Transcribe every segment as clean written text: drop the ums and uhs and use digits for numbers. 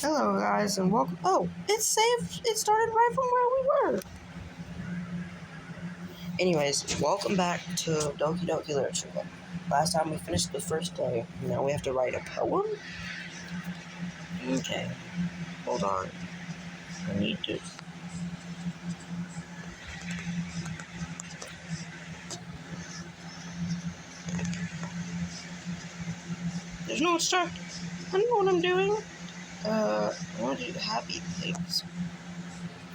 Hello guys and welcome. Oh, it saved. It started right from where we were. Anyways, welcome back to Doki Literature Club. Last time we finished the first day. Now we have to write a poem? Okay. Hold on. I need to... There's no start. I don't know what I'm doing. I want to do happy things.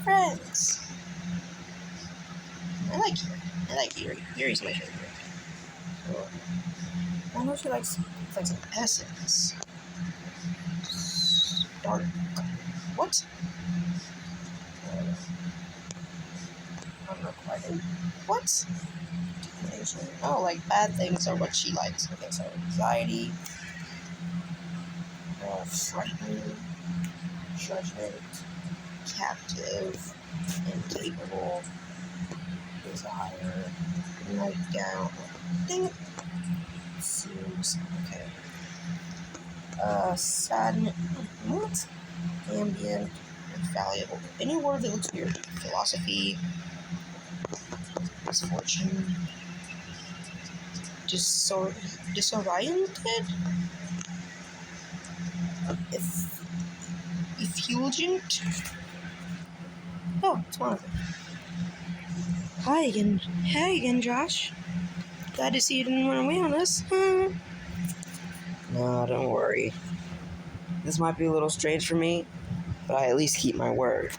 Friends. I like Yuri. Yuri's my favorite. I know she likes some essence. Dark. What? Unrequited. What? Oh, like bad things are what she likes. Okay, so anxiety, frightening, judgment, captive, incapable, desire, nightgown. Dang it. Seems okay. Sadness. What? Ambient, valuable. Any word that looks weird. Philosophy, misfortune, disoriented, effulgent. Oh, it's one of them. Hi again. Hey again, Josh. Glad to see you didn't run away on us. Huh? No, don't worry. This might be a little strange for me, but I at least keep my word.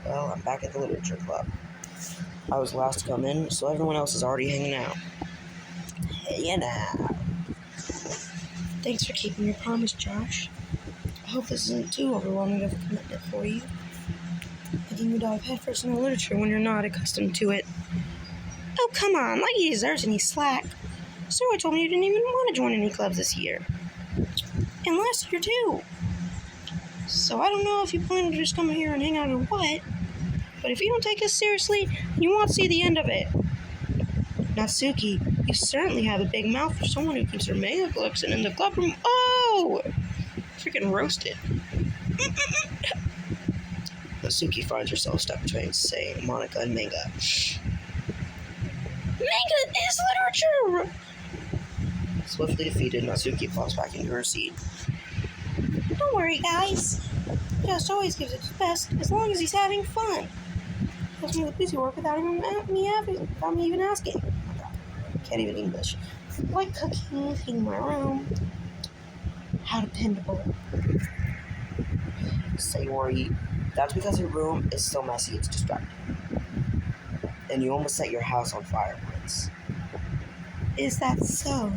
Well, I'm back at the literature club. I was last to come in, so everyone else is already hanging out. Hanging out. Thanks for keeping your promise, Josh. I hope this isn't too overwhelming of a commitment for you. Making you dive headfirst into literature when you're not accustomed to it. Oh, come on, like he deserves any slack. Sarah told me you didn't even want to join any clubs this year. And last year, too. So I don't know if you plan to just come here and hang out or what, but if you don't take us seriously, you won't see the end of it. Natsuki, you certainly have a big mouth for someone who keeps her makeup looks and in the club room. Oh! Freaking roasted. Natsuki finds herself stuck between saying Monica and manga. Manga is literature! Swiftly defeated, Natsuki falls back into her seat. Don't worry, guys. Josh always gives it his best, as long as he's having fun. Helps me with busy work without me even asking. Oh my God, can't even English. Like cooking, cleaning my room. How dependable. Sayori, that's because your room is so messy it's distracting. And you almost set your house on fire once. Is that so?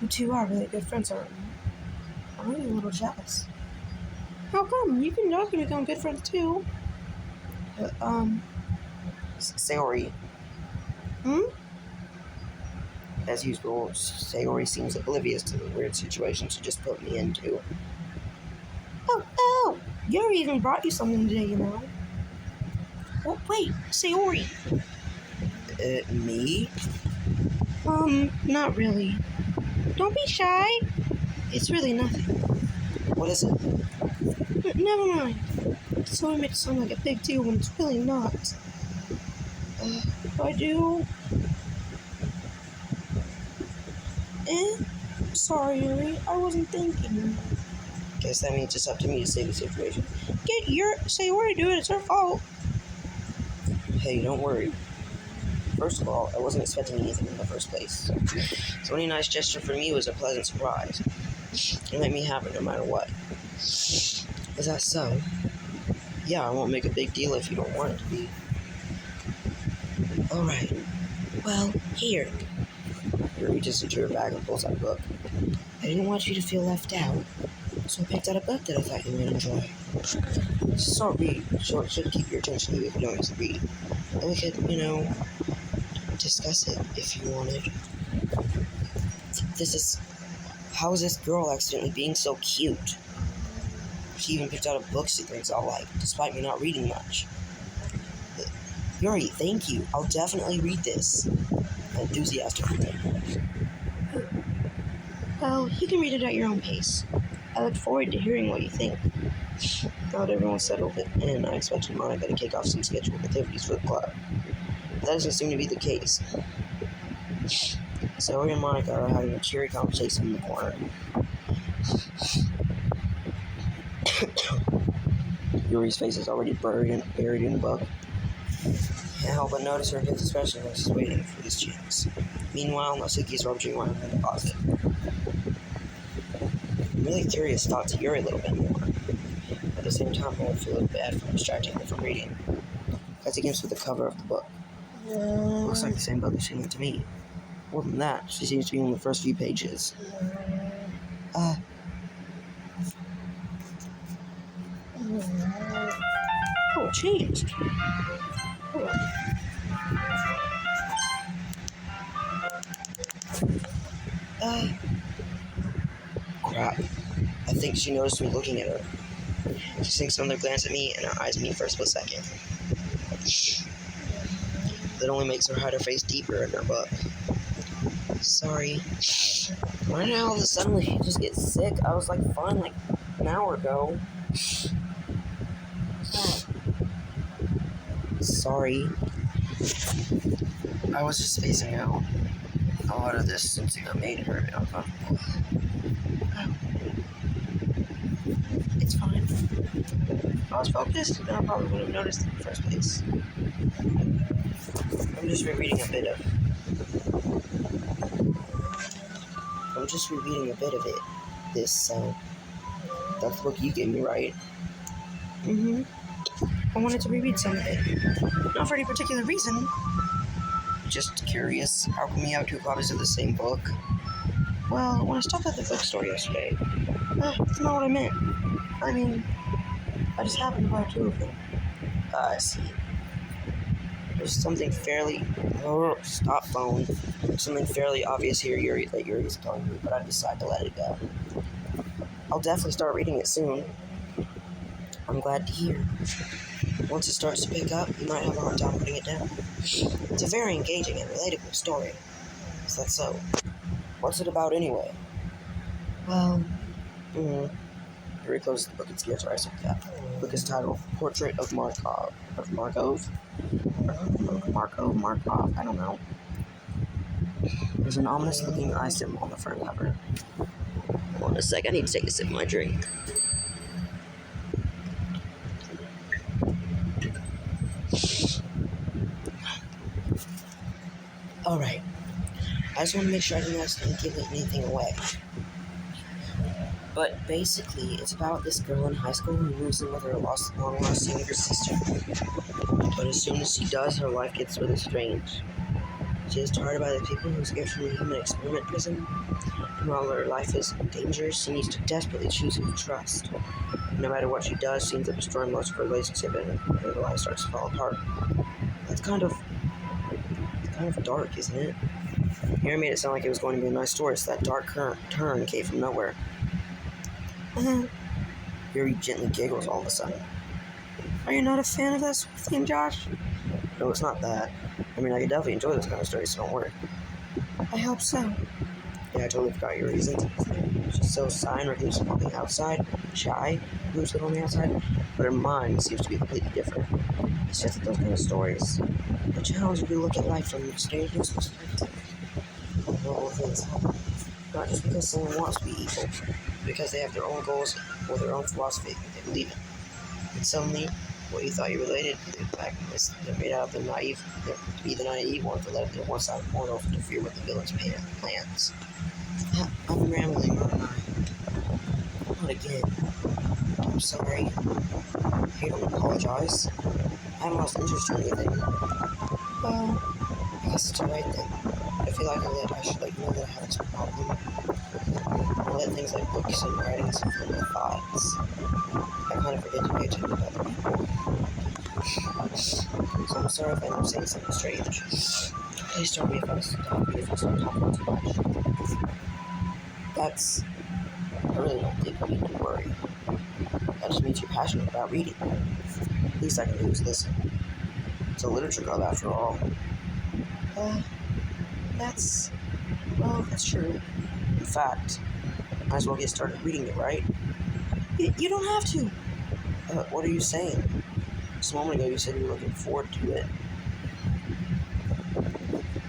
You two are really good friends, aren't you? I'm really a little jealous. How come? You can Doki become good friends too. Sayori. As usual, Sayori seems oblivious to the weird situation she just put me into. Oh! Yuri even brought you something today, you know. Oh, wait, Sayori. Me? Not really. Don't be shy. It's really nothing. What is it? Never mind. So I make it sound like a big deal when it's really not. I do. Sorry, Yuri. I wasn't thinking. Guess that means it's up to me to save the situation. Get your Sayori to do it. It's her fault. Hey, don't worry. First of all, I wasn't expecting anything in the first place. So any nice gesture for me was a pleasant surprise. It let me have it no matter what. Is that so? Yeah, I won't make a big deal if you don't want it to be. Alright. Well, here. He reaches into her bag and pulls out a book. I didn't want you to feel left out, so I picked out a book that I thought you might enjoy. It's a short read, so it should keep your attention if you don't like to read. And we could, discuss it if you wanted. How is this girl accidentally being so cute? She even picked out a book she thinks I'll like, despite me not reading much. Yuri, thank you. I'll definitely read this. Enthusiastically. Well, you can read it at your own pace. I look forward to hearing what you think. Now that everyone's settled in, I expected Monica to kick off some scheduled activities for the club. That doesn't seem to be the case. Zoe and Monica are having a cheery conversation in the corner. Yuri's face is already buried in the book. Can't help but notice her intense expression when she's waiting for this chance. Meanwhile, Nasuki's rummaging around in the closet. I'm really curious to talk to Yuri a little bit more. At the same time, I feel a little bad for distracting her from reading. That's against with the cover of the book. Looks like the same book that she lent to me. More than that, she seems to be on the first few pages. Oh, it changed. Hold on. Crap. I think she noticed me looking at her. She sinks another glance at me and her eyes meet for a split second. That only makes her hide her face deeper in her book. Sorry. Why did all of a sudden she just get sick? I was like fine like an hour ago. Sorry. I was just spacing out. A lot of this since it made her uncomfortable. It's fine. If I was focused, then I probably would have noticed it in the first place. I'm just rereading a bit of it. That's the book you gave me, right? Mm-hmm. I wanted to reread some of it. Not for any particular reason. Just curious. How come you have two copies of the same book? Well, when I stopped at the bookstore yesterday, that's not what I meant. I mean, I just happened to buy two of them. I see. There's something fairly... stop phone. Something fairly obvious here that Yuri's telling me, but I decided to let it go. I'll definitely start reading it soon. I'm glad to hear. Once it starts to pick up, you might have a hard time putting it down. It's a very engaging and relatable story. Is that so? What's it about anyway? Well... Yuri closes the book and stares right at that. The book is titled Portrait of Markov. Markov? I don't know. There's an ominous-looking eye symbol on the front cover. Hold on a sec, I need to take a sip of my drink. Alright. I just want to make sure I didn't give anything away. But basically, it's about this girl in high school who moves in with her long-lost younger sister. But as soon as she does, her life gets really strange. She is targeted by the people who escaped from the human experiment prison. And while her life is in danger, she needs to desperately choose who to trust. No matter what she does, she ends up destroying most of her relationship and her life starts to fall apart. It's kind of dark, isn't it? Here made it sound like it was going to be a nice story, so that dark turn came from nowhere. Yuri gently giggles all of a sudden. Are you not a fan of that sort of thing, Josh? No, it's not that. I mean, I could definitely enjoy this kind of story, so don't worry. I hope so. Yeah, I totally forgot your reasons. She's so shy and reclusive on the outside, reclusive on the outside, but her mind seems to be completely different. It's just that those kind of stories, they challenge you to look at life from a strange perspective. Normal things happen. Not just because someone wants to be evil, but because they have their own goals or their own philosophy that they believe in. And suddenly, what you thought you related, in fact, they're made out of the naive ones that let their one-sided portal interfere with the villain's plans. I'm rambling, aren't I? Not again. I'm sorry. I don't apologize. I haven't lost interest or anything. Well, I guess it's the right thing. I feel like I should let you know that I have this problem. I let things like books and writings influence my thoughts. I kind of forget to pay attention to other people. So I'm sorry if I end up saying something strange. Please tell me if I start talking too much. I really don't think you need to worry. That just means you're passionate about reading. The least I can do is listen. It's a literature club after all. That's true. fact, might as well get started reading it, right? You don't have to. What are you saying? Just a moment ago you said you were looking forward to it.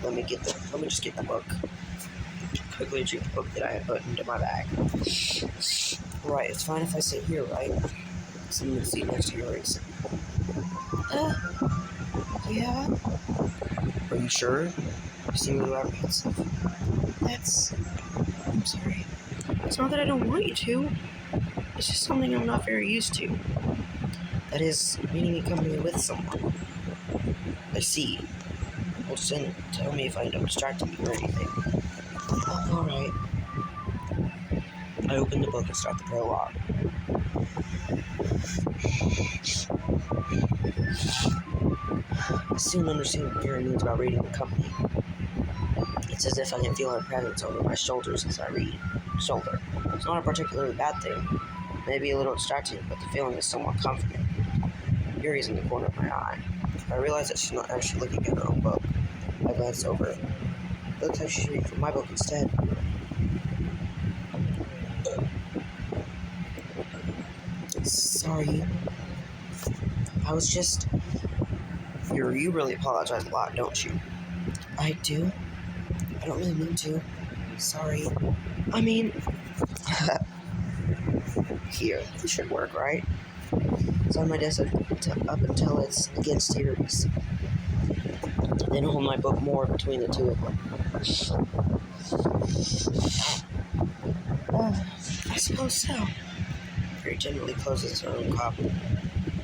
Let me just get the book. Quickly retrieve the book that I had put into my bag. Right, it's fine if I sit here, right? So I'm gonna sit next to yours. Yeah. Are you sure? You seem really apprehensive. I'm sorry. It's not that I don't want you to. It's just something I'm not very used to. That is, meeting a company with someone. I see. Well, just tell me if I end up distracting you or anything. Alright. I open the book and start the prologue. I soon understand what Gary means about reading the company. It's as if I can feel her presence over my shoulders as I read. Shoulder. It's not a particularly bad thing. Maybe a little distracting, but the feeling is somewhat comforting. Yuri's in the corner of my eye. I realize that she's not actually looking at her own book. I glance over. It looks like she's reading from my book instead. Sorry. I was just... You really apologize a lot, don't you? I do? I don't really mean to. Sorry. I mean... Here, this should work, right? It's on my desk up until it's against series. Then hold my book more between the two of them. I suppose so. Very generally closes her own copy.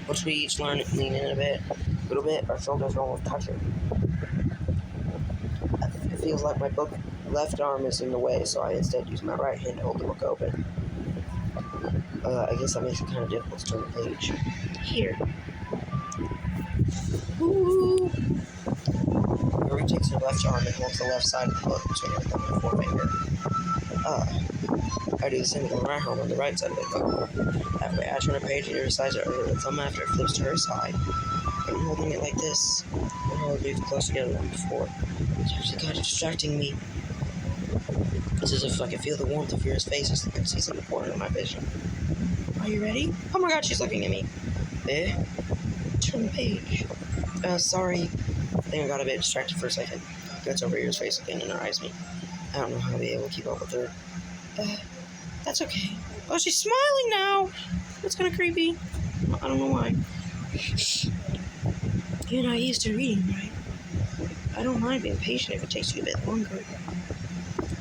Once we each lean in a little bit, our shoulders are almost touching. It feels like my book left arm is in the way, so I instead use my right hand to hold the book open. I guess that makes it kind of difficult to turn the page. Here. Ooh. Yuri takes her left arm and holds the left side of the book between her thumb and forefinger. I do the same with my right arm on the right side of the book. Halfway, I turn a page and Yuri decides to over the thumb after it flips to her side. I'm holding it like this. My hands move close together than before. It's actually kind of distracting me. It's as if I can feel the warmth of Yuri's face as she's in the corner of my vision. Are you ready? Oh my god, she's looking at me. Turn the page. Sorry. I think I got a bit distracted for a second. Gets over Yuri's face again and her eyes meet. I don't know how I'll be able to keep up with her. That's okay. Oh, she's smiling now! That's kind of creepy. I don't know why. You're not used to reading, right? I don't mind being patient if it takes you a bit longer.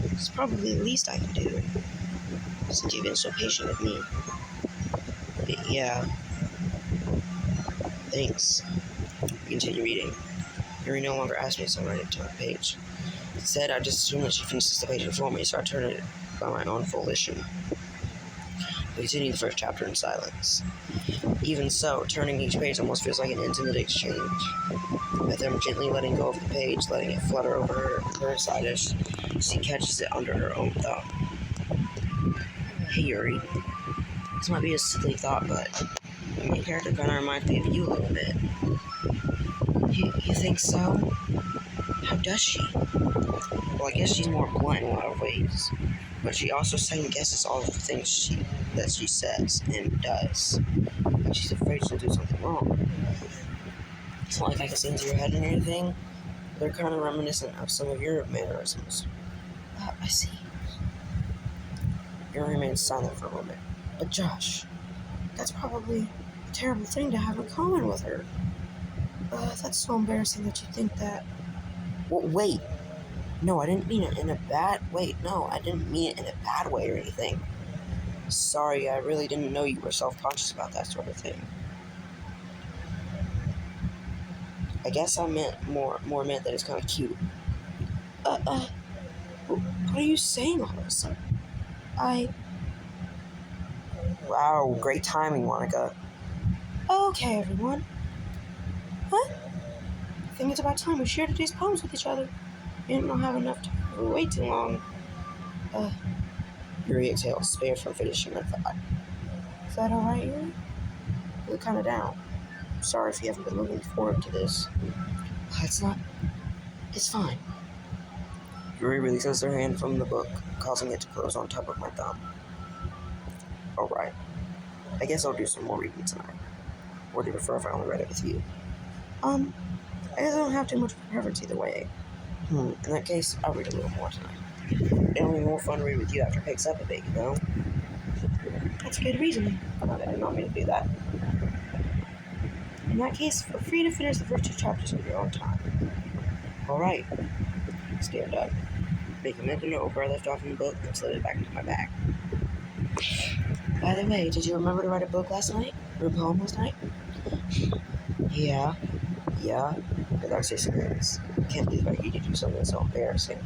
It's probably the least I can do, since you've been so patient with me. Yeah. Thanks. Continue reading. Yuri no longer asks me to write it to a page. Instead, I just assume that she finishes the page before me, so I turn it by my own volition. We continue the first chapter in silence. Even so, turning each page almost feels like an intimate exchange. With them gently letting go of the page, letting it flutter over her side as she catches it under her own thumb. Hey Yuri, this might be a silly thought, but the main character kind of reminds me of you a little bit. You think so? How does she? Well, I guess she's more blunt in a lot of ways, but she also second guesses all of the things that she says and does. Like she's afraid she'll do something wrong. It's not like I can see into your head and anything. They're kind of reminiscent of some of your mannerisms. I see. Yuri remains silent for a moment. But Josh, that's probably a terrible thing to have in common with her. That's so embarrassing that you think that. Well, wait. No, I didn't mean it in a bad... Wait, no, I didn't mean it in a bad way or anything. Sorry, I really didn't know you were self-conscious about that sort of thing. I guess I meant more meant that it's kind of cute. What are you saying all of a sudden? Wow, great timing, Monica. Okay, everyone. What? I think it's about time we share today's poems with each other. We didn't have enough time for way too long. Yuri exhales, spared from finishing her thought. Is that alright, Yuri? You look kind of down. Sorry if you haven't been looking forward to this. It's fine. Yuri releases her hand from the book, causing it to close on top of my thumb. Alright, I guess I'll do some more reading tonight. Or do you prefer if I only read it with you? I guess I don't have too much preference either way. In that case, I'll read a little more tonight. It'll be more fun to read with you after it picks up a bit, you know? That's good reasoning. I did not mean to do that. In that case, feel free to finish the first 2 chapters at your own time. Alright. Stand up. Make a mental note of where I left off in the book and slid it back into my bag. By the way, did you remember to write a book last night? Or a poem last night? Yeah. But actually serious. Can't believe I need to do something so embarrassing.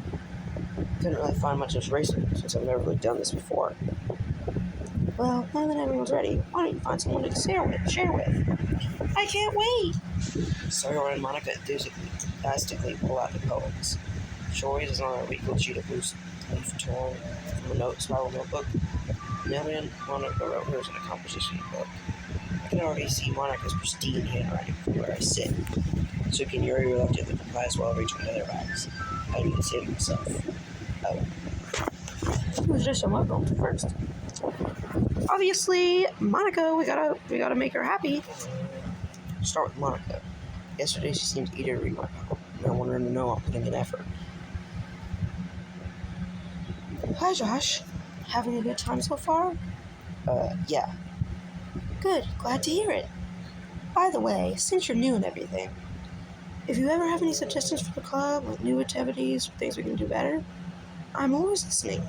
Couldn't really find much inspiration since I've never really done this before. Well, now that everyone's ready, why don't you find someone to share with? I can't wait! Sayori and Monica enthusiastically pull out the poems. Shori is on a wrinkled sheet of loose leaf torn from a note spiral notebook. Nelly and Monica wrote hers in a composition book. I can already see Monica's pristine handwriting from where I sit. Suki and Yuri reluctantly complies while reaching into their bags. I didn't even say to myself, oh. It was just a welcome first. Obviously, Monica, we gotta make her happy. Start with Monica. Yesterday she seemed eager to read my poem, and I wanted her to know I'm putting in effort. Hi, Josh. Having a good time so far? Yeah. Good. Glad to hear it. By the way, since you're new and everything, if you ever have any suggestions for the club, like new activities, or things we can do better, I'm always listening.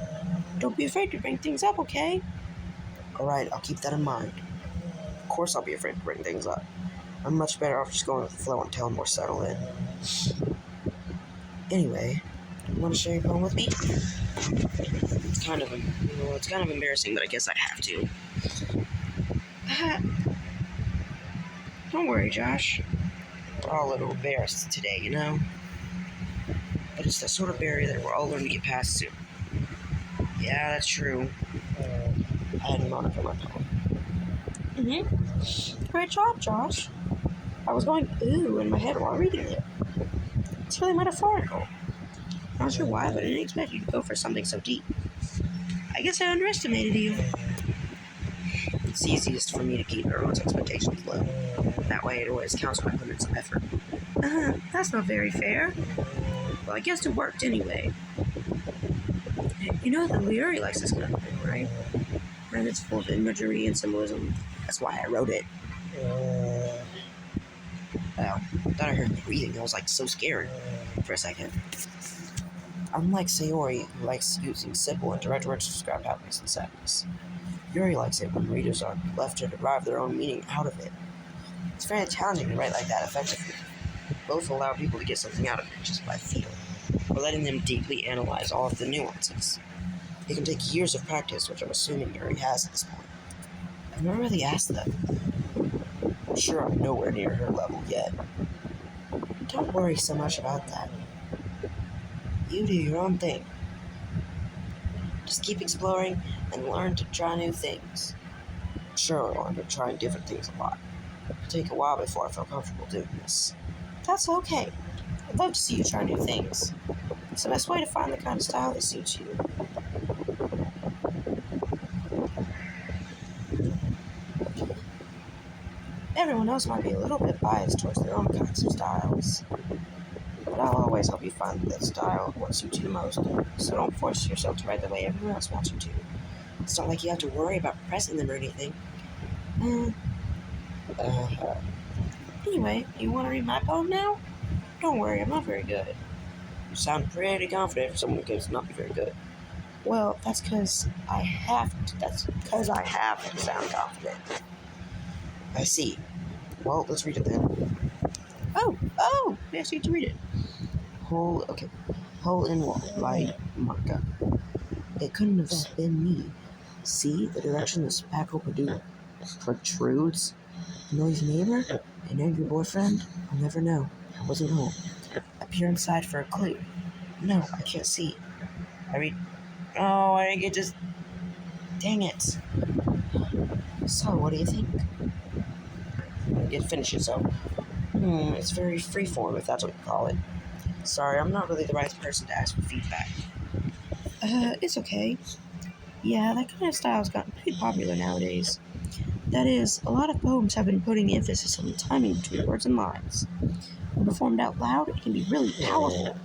Don't be afraid to bring things up, okay? Alright, I'll keep that in mind. Of course I'll be afraid to bring things up. I'm much better off just going with the flow until I'm more settled in. Anyway, you want to share your poem with me? It's kind of embarrassing, but I guess I have to. Don't worry, Josh. We're all a little embarrassed today, you know? But it's that sort of barrier that we're all learning to get past soon. Yeah, that's true. I had Monica my poem. Great job, Josh. I was going ooh in my head while reading it. It's really metaphorical. Not sure why, but I didn't expect you to go for something so deep. I guess I underestimated you. It's easiest for me to keep everyone's expectations low. That way it always counts when I put in some effort. That's not very fair. Well, I guess it worked anyway. You know that Leary likes this kind of thing, right? And it's full of imagery and symbolism. That's why I wrote it. Wow, I thought I heard me breathing. I was like so scared for a second. Unlike Sayori, who likes using simple and direct words to describe happiness and sadness, Yuri likes it when readers are left to derive their own meaning out of it. It's very challenging to write like that effectively. Both allow people to get something out of it just by feel, or letting them deeply analyze all of the nuances. It can take years of practice, which I'm assuming Yuri has at this point. I've never really asked them. I'm sure I'm nowhere near her level yet. Don't worry so much about that. You do your own thing. Just keep exploring and learn to try new things. Sure, I'll end up trying different things a lot. It'll take a while before I feel comfortable doing this. That's okay. I'd love to see you try new things. It's the best way to find the kind of style that suits you. Everyone else might be a little bit biased towards their own kinds of styles. But I'll always help you find the style of what suits you the most. So don't force yourself to write the way everyone else wants you to. It's not like you have to worry about pressing them or anything. Anyway, you want to read my poem now? Don't worry, I'm not very good. You sound pretty confident for someone who can not be very good. Well, that's because I have to sound confident. I see. Well, let's read it then. Oh! We actually get to read it. Hole in Wall by Monica. It couldn't have been me. See the direction the spackle protrudes? Know your neighbor? I know your boyfriend? I'll never know. I wasn't home. I peer inside for a clue. No, I can't see. I read. Oh, I didn't get to. Dang it. So, what do you think? I get to finish it, so. It's very freeform, if that's what you call it. Sorry, I'm not really the right person to ask for feedback. It's okay. Yeah, that kind of style's gotten pretty popular nowadays. That is, a lot of poems have been putting emphasis on the timing between words and lines. When performed out loud, it can be really powerful.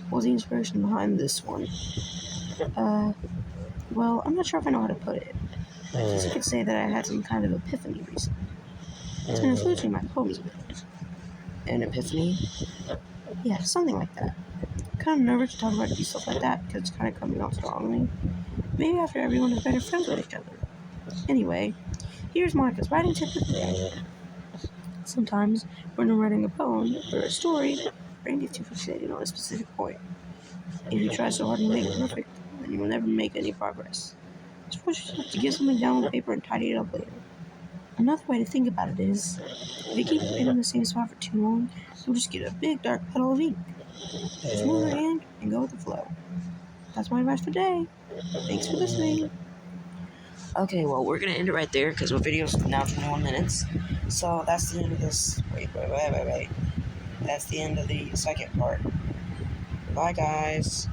What was the inspiration behind this one? Well, I'm not sure if I know how to put it. I guess you could say that I had some kind of epiphany recently. It's been influencing my poems a bit. An epiphany? Yeah, something like that. I'm kind of nervous to talk about stuff like that because it's kind of coming out strongly. Maybe after everyone is better friends with each other. Anyway, here's Monica's writing tip of the day. Sometimes, when I'm writing a poem or a story, my brain gets too fixated on a specific point. If you try so hard to make it perfect, then you will never make any progress. Just push yourself to get something down on paper and tidy it up later. Another way to think about it is, if you keep writing in the same spot for too long, you'll just get a big dark puddle of ink. Just move your hand and go with the flow. That's my advice for today. Thanks for listening. Okay, well, we're gonna end it right there because our video's now 21 minutes. So that's the end of this. Wait. That's the end of the second part. Bye, guys.